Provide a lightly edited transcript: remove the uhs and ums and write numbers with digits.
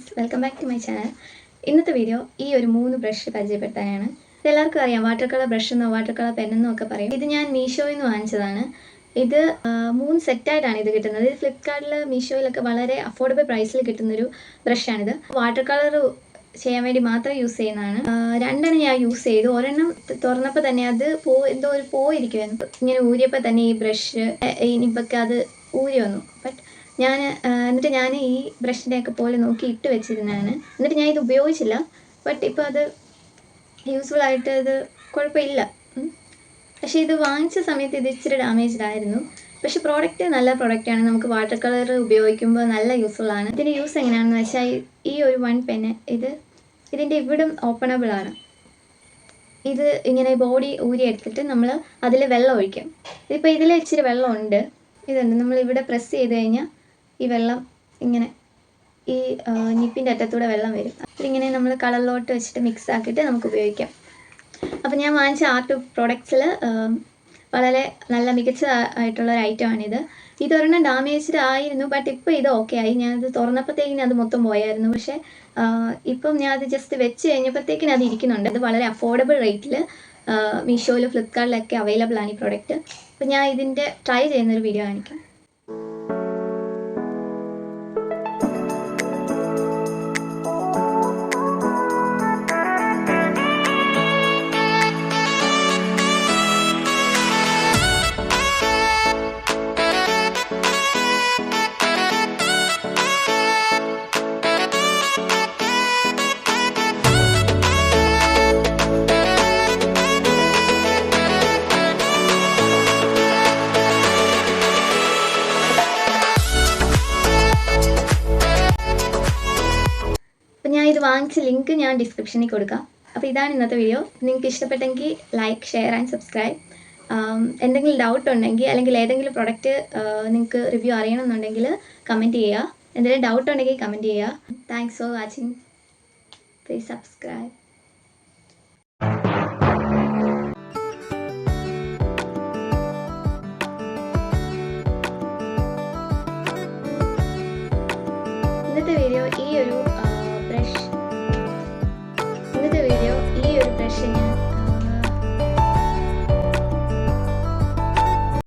Friends, welcome back to my channel. ഇന്നത്തെ video ഈ ഒരു 3 ബ്രഷ് പരിചയപ്പെടുത്താനാണ്. ഇതെല്ലാവർക്കും അറിയാം, വാട്ടർ കളർ ബ്രഷ് എന്നോ വാട്ടർ കളർ പെന്നെന്നോ ഒക്കെ പറയും. ഇത് ഞാൻ മീഷോയിൽ നിന്ന് വാങ്ങിച്ചതാണ്. ഇത് 3 സെറ്റായിട്ടാണ് ഇത് കിട്ടുന്നത്. ഇത് ഫ്ലിപ്കാർട്ടിൽ, മീഷോയിലൊക്കെ വളരെ അഫോർഡബിൾ പ്രൈസിൽ കിട്ടുന്നൊരു ബ്രഷാണിത്. വാട്ടർ കളർ ചെയ്യാൻ വേണ്ടി മാത്രം യൂസ് ചെയ്യുന്നതാണ്. 2 ഞാൻ യൂസ് ചെയ്തു. ഒരെണ്ണം തുറന്നപ്പോൾ തന്നെ അത് എന്തോ ഒരു പോയിരിക്കുമായിരുന്നു. ഇങ്ങനെ ഊരിയപ്പോൾ തന്നെ ഈ ബ്രഷ് ഇനിയിപ്പൊക്കെ അത് ഊരി വന്നു. ബട്ട് എന്നിട്ട് ഞാൻ ഈ ബ്രഷിൻ്റെയൊക്കെ പോലെ നോക്കി ഇട്ട് വെച്ചിരുന്നതാണ്. എന്നിട്ട് ഞാൻ ഇത് ഉപയോഗിച്ചില്ല. ബട്ട് ഇപ്പോൾ അത് യൂസ്ഫുൾ ആയിട്ട് ഇത് കുഴപ്പമില്ല. പക്ഷേ ഇത് വാങ്ങിച്ച സമയത്ത് ഇത് ഇച്ചിരി ഡാമേജ്ഡ് ആയിരുന്നു. പക്ഷേ പ്രോഡക്റ്റ് നല്ല പ്രോഡക്റ്റാണ്. നമുക്ക് വാട്ടർ കളർ ഉപയോഗിക്കുമ്പോൾ നല്ല യൂസ്ഫുൾ ആണ്. ഇതിൻ്റെ യൂസ് എങ്ങനെയാണെന്ന് വെച്ചാൽ ഈ ഒരു 1 പെന്ന് ഇതിൻ്റെ ഇവിടം ഓപ്പണബിൾ ആണ്. ഇത് ഇങ്ങനെ ബോഡി ഊരി എടുത്തിട്ട് നമ്മൾ അതിൽ വെള്ളം ഒഴിക്കും. ഇതിപ്പോൾ ഇതിൽ ഇച്ചിരി വെള്ളമുണ്ട്. ഇതുണ്ട്. നമ്മളിവിടെ പ്രസ് ചെയ്ത് കഴിഞ്ഞാൽ ഈ വെള്ളം ഇങ്ങനെ ഈ നിപ്പിൻ്റെ അറ്റത്തൂടെ വെള്ളം വരും. ഇതിങ്ങനെ നമ്മൾ കളറിലോട്ട് വെച്ചിട്ട് മിക്സ് ആക്കിയിട്ട് നമുക്ക് ഉപയോഗിക്കാം. അപ്പോൾ ഞാൻ വാങ്ങിച്ച ആർട്ട് പ്രോഡക്ട്സിൽ വളരെ നല്ല മികച്ചതായിട്ടുള്ളൊരു ഐറ്റമാണിത്. ഇതൊരെണ്ണം ഡാമേജ്ഡ് ആയിരുന്നു. ബട്ട് ഇപ്പോൾ ഇത് ഓക്കെ ആയി. ഞാനത് തുറന്നപ്പോഴത്തേക്കിന് അത് മൊത്തം പോയായിരുന്നു. പക്ഷേ ഇപ്പം ഞാനത് ജസ്റ്റ് വെച്ച് കഴിഞ്ഞപ്പോഴത്തേക്കിന് അത് ഇരിക്കുന്നുണ്ട്. ഇത് വളരെ അഫോർഡബിൾ റേറ്റിൽ മീഷോയിലും ഫ്ലിപ്കാർട്ടിലൊക്കെ അവൈലബിൾ ആണ് ഈ പ്രോഡക്റ്റ്. അപ്പോൾ ഞാൻ ഇതിൻ്റെ ട്രൈ ചെയ്യുന്നൊരു വീഡിയോ കാണിക്കാം. ഞാൻ ഇത് വാങ്ങിച്ച ലിങ്ക് ഞാൻ ഡിസ്ക്രിപ്ഷനിൽ കൊടുക്കാം. അപ്പോൾ ഇതാണ് ഇന്നത്തെ വീഡിയോ. നിങ്ങൾക്ക് ഇഷ്ടപ്പെട്ടെങ്കിൽ ലൈക്ക്, ഷെയർ ആൻഡ് സബ്സ്ക്രൈബ്. എന്തെങ്കിലും ഡൗട്ട് ഉണ്ടെങ്കിൽ അല്ലെങ്കിൽ ഏതെങ്കിലും പ്രൊഡക്റ്റ് നിങ്ങൾക്ക് റിവ്യൂ അറിയണമെന്നുണ്ടെങ്കിൽ കമൻറ്റ് ചെയ്യുക. എന്തെങ്കിലും ഡൗട്ട് ഉണ്ടെങ്കിൽ കമൻറ്റ് ചെയ്യുക. Thanks for watching. Please subscribe. ഇന്നത്തെ വീഡിയോ